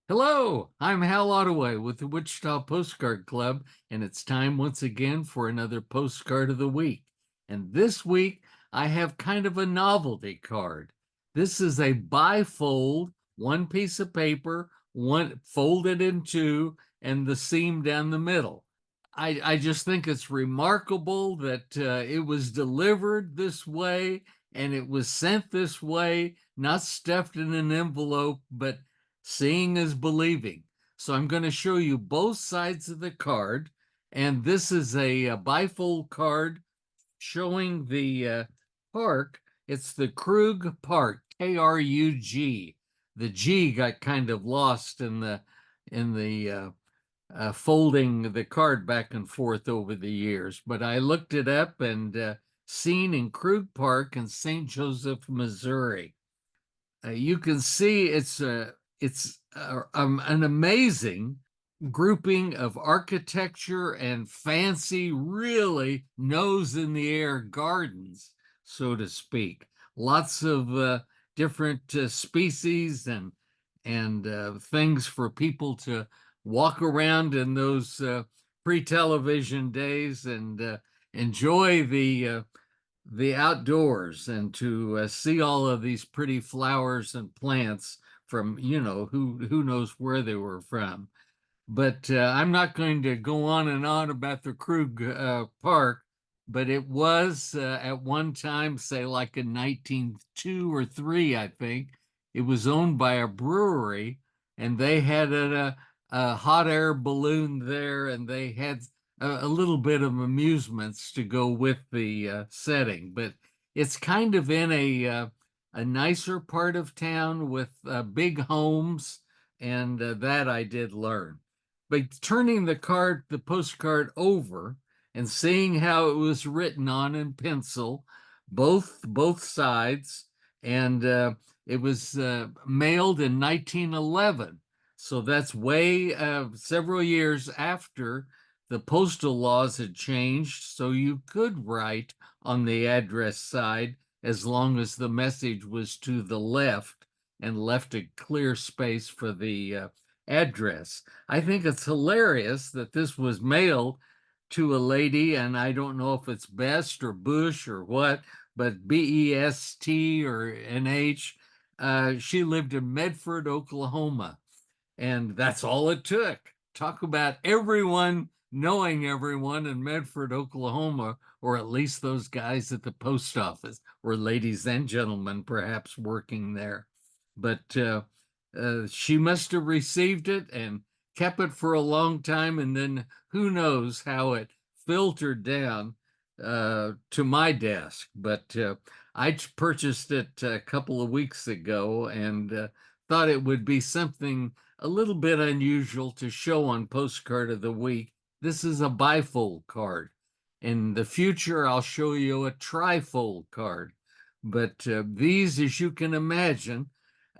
Hello, I'm Hal Ottaway with the Wichita Postcard Club, and it's time once again for another postcard of the week. And this week, I have kind of a novelty card. This is a bifold, one piece of paper, one folded in two, and the seam down the middle. I just think it's remarkable that it was delivered this way and it was sent this way, not stuffed in an envelope, but seeing is believing. So I'm going to show you both sides of the card. And this is a bifold card showing the park. It's the Krug Park, Krug. The G got kind of lost in the folding the card back and forth over the years. But I looked it up and seen in Krug Park in St. Joseph, Missouri. You can see it's an amazing grouping of architecture and fancy, really nose in the air gardens, so to speak. Lots of different species and things for people to walk around in those pre-television days and enjoy the outdoors and to see all of these pretty flowers and plants from who knows where they were from. But I'm not going to go on and on about the Krug Park, but it was at one time, say like in 1902 or 3, I think, it was owned by a brewery, and they had a hot air balloon there, and they had a little bit of amusements to go with the setting. But it's kind of in a nicer part of town with big homes, and that I did learn. But turning the postcard over and seeing how it was written on in pencil, both sides, and it was mailed in 1911. So that's way several years after the postal laws had changed. So you could write on the address side as long as the message was to the left and left a clear space for the address. I think it's hilarious that this was mailed to a lady, and I don't know if it's Best or Bush or what, but Best or NH. She lived in Medford, Oklahoma, and that's all it took. Talk about everyone knowing everyone in Medford, Oklahoma, or at least those guys at the post office, or ladies and gentlemen perhaps working there. But she must have received it and kept it for a long time, and then who knows how it filtered down to my desk. But I purchased it a couple of weeks ago and thought it would be something a little bit unusual to show on Postcard of the Week. This is a bifold card. In the future, I'll show you a trifold card. But these, as you can imagine,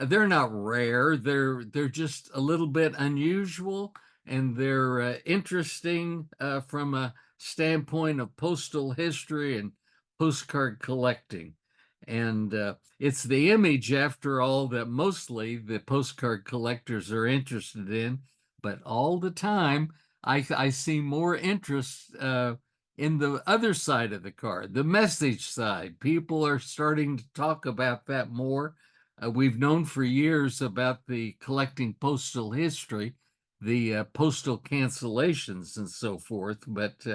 they're not rare. They're just a little bit unusual, and they're interesting from a standpoint of postal history and postcard collecting. And it's the image, after all, that mostly the postcard collectors are interested in. But all the time, I see more interest in the other side of the card, the message side. People are starting to talk about that more. We've known for years about the collecting postal history, the postal cancellations and so forth, but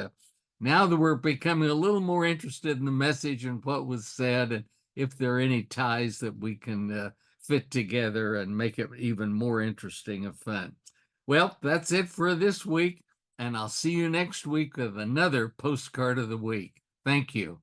now that we're becoming a little more interested in the message and what was said, and if there are any ties that we can fit together and make it even more interesting and fun. Well, that's it for this week, and I'll see you next week with another postcard of the week. Thank you.